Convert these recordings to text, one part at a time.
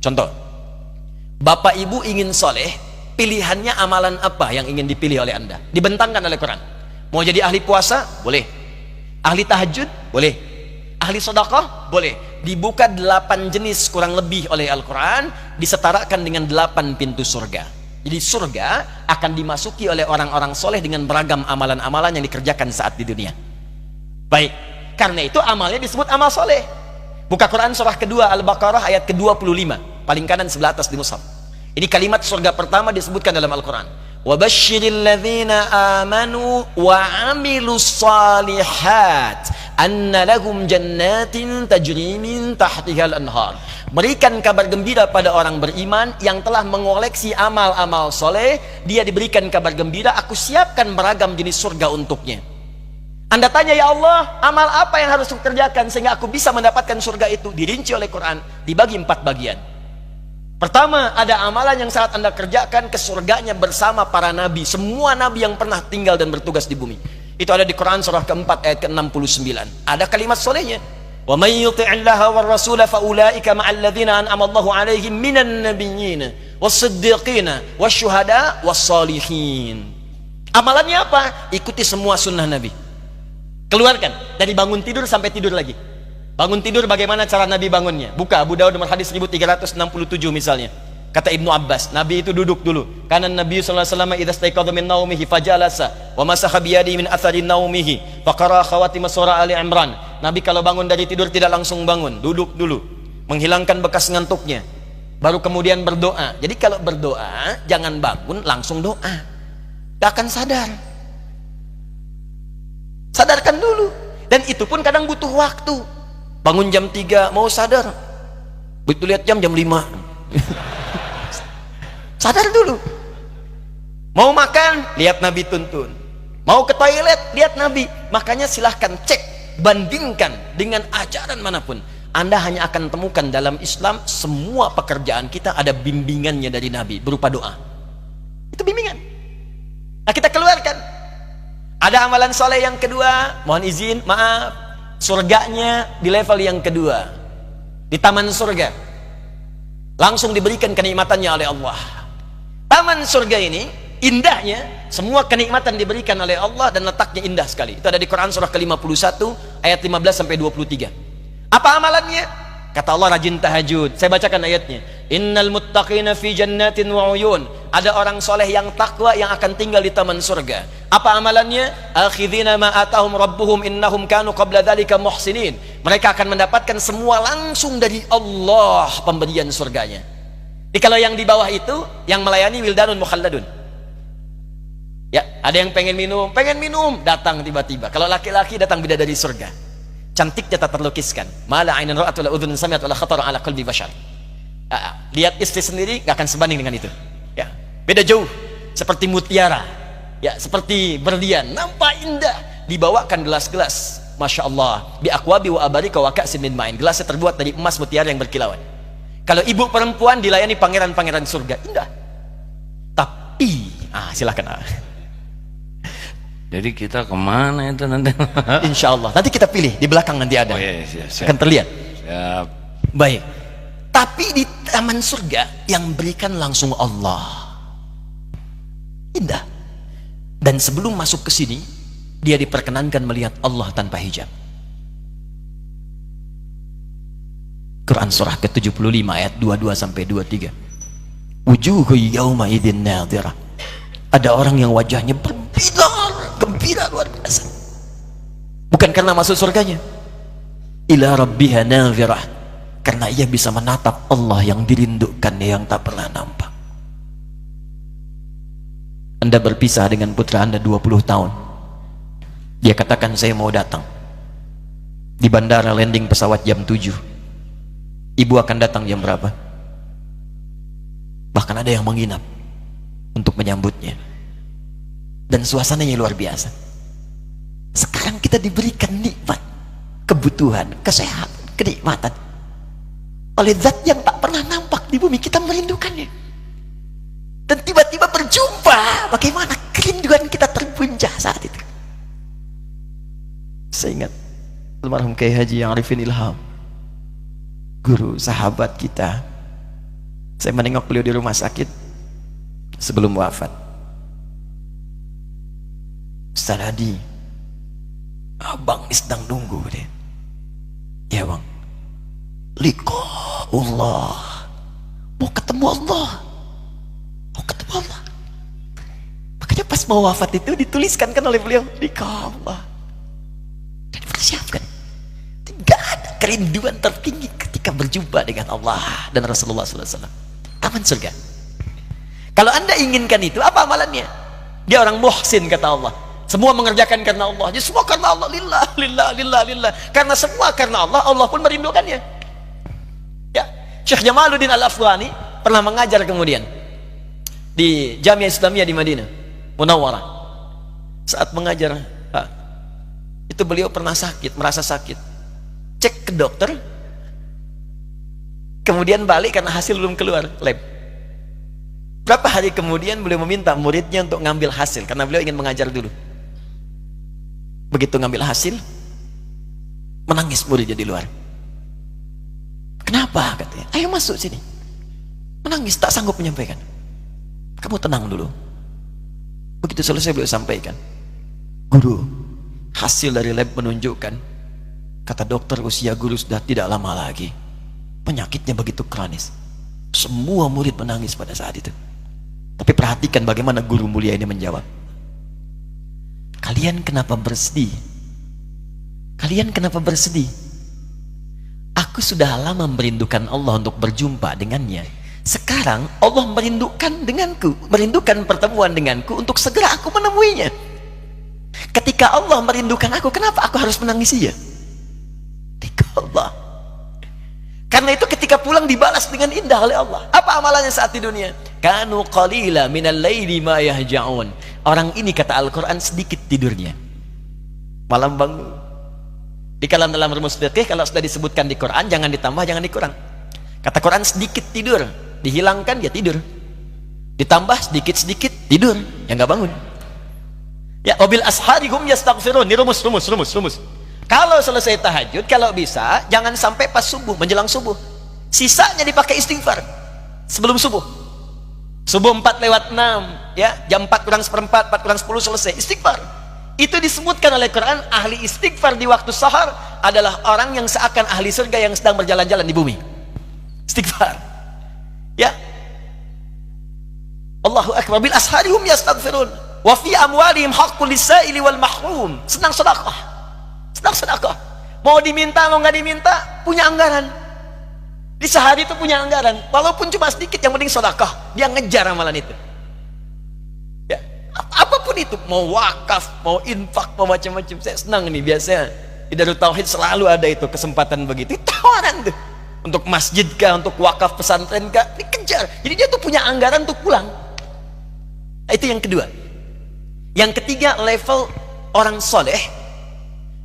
Contoh, bapak ibu ingin soleh, pilihannya amalan apa yang ingin dipilih oleh anda? Dibentangkan oleh Quran. Mau jadi ahli puasa? Boleh. Ahli tahajud? Boleh. Ahli sedekah? Boleh. Dibuka 8 jenis kurang lebih oleh Al-Quran, disetarakan dengan 8 pintu surga. Jadi surga akan dimasuki oleh orang-orang soleh dengan beragam amalan-amalan yang dikerjakan saat di dunia. Baik, karena itu amalnya disebut amal soleh. Buka Quran surah kedua Al-Baqarah ayat ke-25, paling kanan sebelah atas di mushaf. Ini kalimat surga pertama disebutkan dalam Al-Quran. Wabashshiril ladzina amanu wa amilus salihat anna lahum jannatin tajri min tahtihal anhar. Berikan kabar gembira pada orang beriman yang telah mengoleksi amal-amal soleh. Dia diberikan kabar gembira, aku siapkan beragam jenis surga untuknya. Anda tanya, ya Allah, amal apa yang harus aku kerjakan sehingga aku bisa mendapatkan surga itu? Dirinci oleh Quran, dibagi 4 bagian. Pertama, ada amalan yang saat anda kerjakan ke surganya bersama para nabi, semua nabi yang pernah tinggal dan bertugas di bumi. Itu ada di Quran surah keempat ayat ke-69. Ada kalimat solehnya. Wa may yuti'illaha war rasula fa ulaika ma'al ladzina an'ama Allahu 'alaihim minan nabiyyin was-siddiqina wasyuhada was-shalihin. Amalannya apa? Ikuti semua sunnah nabi. Keluarkan dari bangun tidur sampai tidur lagi. Bangun tidur bagaimana cara Nabi bangunnya? Buka Abu Dawud nomor hadis 1367 misalnya. Kata Ibnu Abbas, Nabi itu duduk dulu. Karena Nabi sallallahu alaihi wasallam idza staiqadha min naumihi fajalasa wa masaha bi yadihi min athari naumihi faqara khawatim surah Ali Imran. Nabi kalau bangun dari tidur tidak langsung bangun, duduk dulu, menghilangkan bekas ngantuknya, baru kemudian berdoa. Jadi kalau berdoa jangan bangun langsung doa. Gak akan sadar. Sadarkan dulu. Dan itu pun kadang butuh waktu. Bangun jam 3 mau sadar, begitu lihat jam 5. Sadar dulu. Mau makan, lihat Nabi tuntun. Mau ke toilet, lihat Nabi. Makanya silahkan cek, bandingkan dengan ajaran manapun. Anda hanya akan temukan dalam Islam semua pekerjaan kita ada bimbingannya dari Nabi berupa doa. Itu bimbingan. Nah, kita keluarkan. Ada amalan soleh yang kedua, mohon izin, maaf, surganya di level yang kedua, di taman surga, langsung diberikan kenikmatannya oleh Allah. Taman surga ini indahnya, semua kenikmatan diberikan oleh Allah dan letaknya indah sekali. Itu ada di Quran surah ke-51 ayat 15 sampai 23. Apa amalannya? Kata Allah, rajin tahajud. Saya bacakan ayatnya. Innal muttaqina fi jannatin wa uyun. Ada orang soleh yang takwa yang akan tinggal di taman surga. Apa amalannya? Akhidhina ma atahum rabbuhum innahum kanu qabla dzalika muhsinin. Mereka akan mendapatkan semua langsung dari Allah pemberian surganya. Jadi kalau yang di bawah itu yang melayani wildanun mukhalladun. Ya, ada yang pengen minum, datang tiba-tiba. Kalau laki-laki datang bidadari surga. Cantiknya tak terlukiskan. Mala ainan ra'at wala udhun sami'at wala khatara ala qalbi bashar. Lihat istri sendiri nggak akan sebanding dengan itu. Ya, beda jauh. Seperti mutiara. Ya, seperti berlian, nampak indah. Dibawakan gelas-gelas, masya Allah, bi aqwabi wa abarika wa ka'sin min ma'in. Gelasnya terbuat dari emas mutiara yang berkilauan. Kalau ibu perempuan dilayani pangeran-pangeran surga, indah. Tapi, silakan. Jadi kita kemana itu nanti? Insya Allah nanti kita pilih di belakang, nanti ada. Oh, iya, siap. Akan terlihat. Siap. Baik. Tapi di taman surga yang berikan langsung Allah. Indah. Dan sebelum masuk ke sini, dia diperkenankan melihat Allah tanpa hijab. Quran surah ke-75 ayat 22 sampai 23. Wujuhu yawma idzin nadhirah. Ada orang yang wajahnya berbinar, gembira luar biasa. Bukan karena masuk surganya. Ila rabbiha nadhirah. Karena ia bisa menatap Allah yang dirindukannya yang tak pernah nampak. Anda berpisah dengan putra Anda 20 tahun. Dia katakan saya mau datang. Di bandara landing pesawat jam 7. Ibu akan datang jam berapa? Bahkan ada yang menginap untuk menyambutnya. Dan suasananya luar biasa. Sekarang kita diberikan nikmat, kebutuhan, kesehatan, kenikmatan oleh zat yang tak pernah nampak di bumi. Kita merindukannya. Dan tiba-tiba berjumpa, bagaimana kerinduan kita terbuncah saat itu. Saya ingat almarhum Kiai Haji Arifin Ilham, guru sahabat kita, Saya menengok beliau di rumah sakit sebelum wafat. Ustaz Hadi, abang sedang nunggu deh. Ya bang, liqa'ullah, mau ketemu Allah, mau ketemu Allah. Makanya pas mau wafat itu dituliskan kan oleh beliau, liqa'ullah, dan dipersiapkan. Tidak ada kerinduan tertinggi ketika berjumpa dengan Allah dan Rasulullah SAW. Taman surga. Kalau anda inginkan itu, apa amalannya? Dia orang muhsin kata Allah. Semua mengerjakan karena Allah. Jadi semua karena Allah. Lillah, lillah, lillah, lillah. Karena semua karena Allah, Allah pun merindukannya. Ya, Syekh Jamaluddin Al-Afghani pernah mengajar kemudian di Jamiah Islamiyah di Madinah Munawwarah. Saat mengajar, itu beliau pernah sakit, merasa sakit. Cek ke dokter, kemudian balik karena hasil belum keluar lab. Berapa hari kemudian beliau meminta muridnya untuk ngambil hasil karena beliau ingin mengajar dulu. Begitu ngambil hasil, menangis muridnya di luar. Kenapa? Katanya, ayo masuk sini. Menangis, tak sanggup menyampaikan. Kamu tenang dulu. Begitu selesai beliau sampaikan, guru, hasil dari lab menunjukkan, kata dokter, usia guru sudah tidak lama lagi. Penyakitnya begitu kronis. Semua murid menangis pada saat itu. Tapi perhatikan bagaimana guru mulia ini menjawab. Kalian kenapa bersedih? Kalian kenapa bersedih? Aku sudah lama merindukan Allah untuk berjumpa dengannya. Sekarang Allah merindukan denganku, merindukan pertemuan denganku untuk segera aku menemuinya. Ketika Allah merindukan aku, kenapa aku harus menangisinya? Allah. Karena itu ketika pulang dibalas dengan indah oleh Allah. Apa amalannya saat di dunia? Kanu qalila minal laili ma yahja'un. Orang ini kata Al-Quran sedikit tidurnya, malam bangun. Di dalam rumus fikih kalau sudah disebutkan di Quran jangan ditambah, jangan dikurang. Kata Quran sedikit tidur, dihilangkan dia tidur. Ditambah sedikit-sedikit tidur, ya nggak bangun. Ya, wabil ashari hum yastaghfirun. Ini rumus. Kalau selesai tahajud, kalau bisa jangan sampai pas subuh, menjelang subuh. Sisanya dipakai istighfar sebelum subuh. Subuh 4:06, ya, jam 4 kurang seperempat, 4 kurang 10 selesai istighfar. Itu disebutkan oleh Quran, ahli istighfar di waktu sahar adalah orang yang seakan ahli surga yang sedang berjalan-jalan di bumi. Istighfar. Ya. Allahu akbar, bil ashari hum yastaghfirun. Wa fi amwalihim haqqul lisaili wal mahrum. Senang sedekah. Mau diminta mau nggak diminta, punya anggaran. Di sehari itu punya anggaran, walaupun cuma sedikit, yang penting sedekah. Dia ngejar amalan itu. Ya, apapun itu, mau wakaf, mau infak, mau macam-macam. Saya senang nih, biasanya di Darut Tauhid selalu ada itu kesempatan begitu. Tawaran tuh untuk masjid kah, untuk wakaf pesantren kah, dikejar. Jadi dia tuh punya anggaran untuk pulang. Nah, itu yang kedua. Yang ketiga, level orang soleh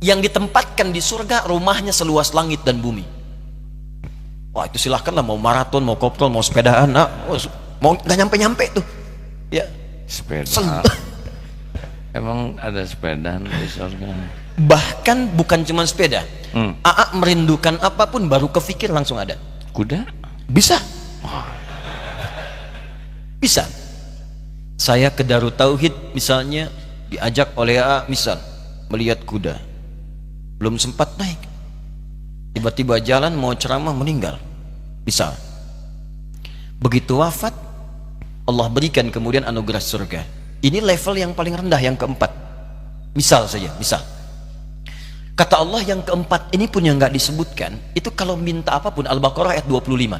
yang ditempatkan di surga, rumahnya seluas langit dan bumi. Wah, itu silahkanlah, mau maraton, mau kopdol, mau sepedaan, mau nggak nyampe tuh, ya. Sepeda. Emang ada sepedaan di surga? Bahkan bukan cuma sepeda. Aa merindukan apapun baru kepikir langsung ada. Kuda? Bisa. Bisa. Saya ke Darut Tauhid misalnya diajak oleh Aa misal melihat kuda. Belum sempat naik. Tiba-tiba jalan mau ceramah meninggal. Bisa. Begitu wafat, Allah berikan kemudian anugerah surga. Ini level yang paling rendah, yang keempat. Misal saja, misal. Kata Allah yang keempat ini pun yang nggak disebutkan, itu kalau minta apapun, Al-Baqarah ayat 25.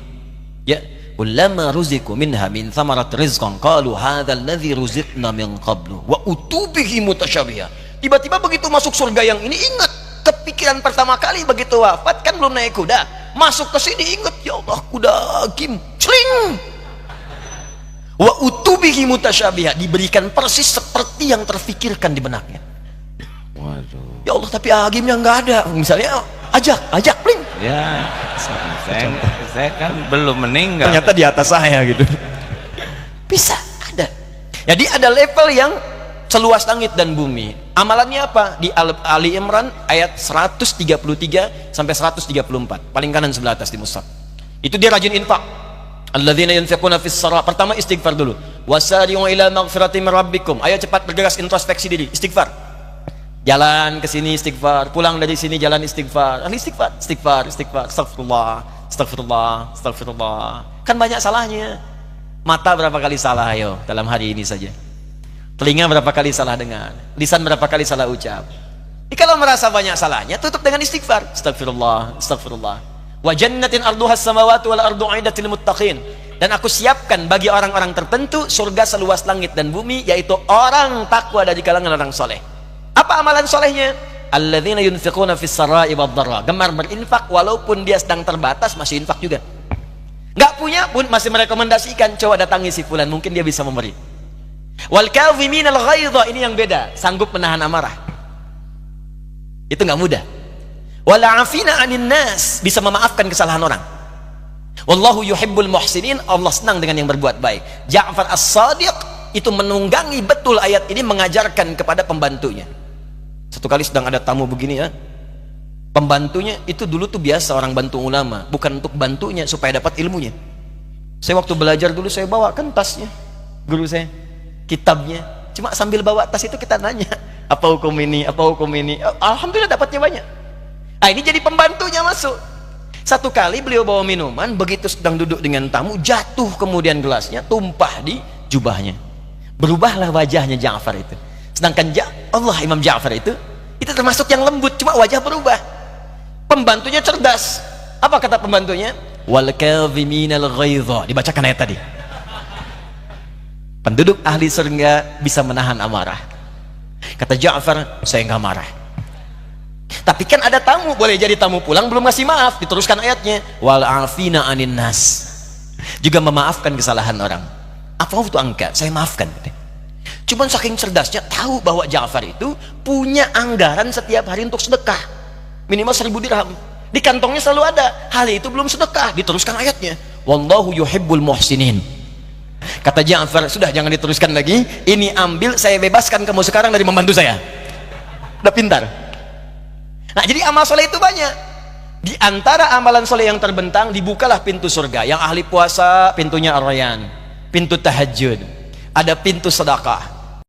Ya, "Kullama ruziqu minha min thamarat rizqan qalu hadzal ladzi ruziqna min qablu wa utubihi mutasyabiha." Tiba-tiba begitu masuk surga yang ini, ingat kepikiran pertama kali begitu wafat, kan belum naik kuda. Masuk ke sini ingat, ya Allah, kuda Kim, celing. Wa utubihi mutasyabiha, diberikan persis seperti yang terfikirkan di benaknya. Waduh. Ya Allah, tapi agimnya nggak ada. Misalnya ajak pling. Ya, saya kan belum meninggal. Ternyata di atas saya gitu. Bisa ada. Jadi ada level yang seluas langit dan bumi. Amalannya apa? Di Ali Imran ayat 133 sampai 134. Paling kanan sebelah atas di mushaf. Itu dia rajin infak. Alladzina yunfiquna fis sara. Pertama istighfar dulu. Wasari'u ila maghfirati min rabbikum. Ayo cepat bergegas introspeksi diri, istighfar. Jalan ke sini istighfar, pulang dari sini jalan istighfar. Istighfar, istighfar, istighfar. Astagfirullah, astagfirullah, astagfirullah. Kan banyak salahnya. Mata berapa kali salah ayo dalam hari ini saja. Telinga berapa kali salah dengar, lisan berapa kali salah ucap. Jadi kalau merasa banyak salahnya, tutup dengan istighfar. Astagfirullah, astagfirullah. Wa jannatin arduhas samawati wal ardu 'iddatil muttaqin. Dan aku siapkan bagi orang-orang tertentu surga seluas langit dan bumi, yaitu orang takwa dari kalangan orang soleh. Apa amalan solehnya? Alladzina yunfiquna fis sarai wad dharra. Gemar berinfak walaupun dia sedang terbatas, masih infak juga. Nggak punya pun masih merekomendasikan, coba datangi si fulan, mungkin dia bisa memberi. Wal kadhiminal ghaidha, ini yang beda, sanggup menahan amarah. Itu nggak mudah. Wal 'afina 'anil nas, bisa memaafkan kesalahan orang. Wallahu yuhibbul muhsinin, Allah senang dengan yang berbuat baik. Ja'far As-Shadiq itu menunggangi betul ayat ini, mengajarkan kepada pembantunya. Satu kali sedang ada tamu begini ya, pembantunya itu dulu tuh biasa orang bantu ulama, bukan untuk bantunya, supaya dapat ilmunya. Saya waktu belajar dulu saya bawakan tasnya, guru saya, kitabnya, cuma sambil bawa tas itu kita nanya, apa hukum ini, apa hukum ini. Alhamdulillah dapatnya banyak. Nah ini jadi pembantunya masuk. Satu kali beliau bawa minuman, begitu sedang duduk dengan tamu, jatuh kemudian gelasnya, tumpah di jubahnya. Berubahlah wajahnya Ja'far itu. Sedangkan Allah Imam Ja'far itu termasuk yang lembut, cuma wajah berubah. Pembantunya cerdas. Apa kata pembantunya? Wal kadhiminal ghaidha. Dibacakan ayat tadi. Penduduk ahli surga bisa menahan amarah. Kata Ja'far, saya nggak marah. Tapi kan ada tamu, boleh jadi tamu pulang belum ngasih maaf. Diteruskan ayatnya, wal afina anin nas, juga memaafkan kesalahan orang. Apa itu angka? Saya maafkan. Cuman saking cerdasnya, tahu bahwa Ja'far itu punya anggaran setiap hari untuk sedekah minimal 1000 dirham. Di kantongnya selalu ada. Hal itu belum sedekah. Diteruskan ayatnya, wallahu yuhibbul muhsinin. Kata Ja'far, sudah jangan diteruskan lagi, ini ambil, saya bebaskan kamu sekarang dari membantu saya. Udah pintar. Nah jadi amal soleh itu banyak. Di antara amalan soleh yang terbentang, dibukalah pintu surga. Yang ahli puasa pintunya Ar-Rayyan, pintu tahajud, ada pintu sedekah,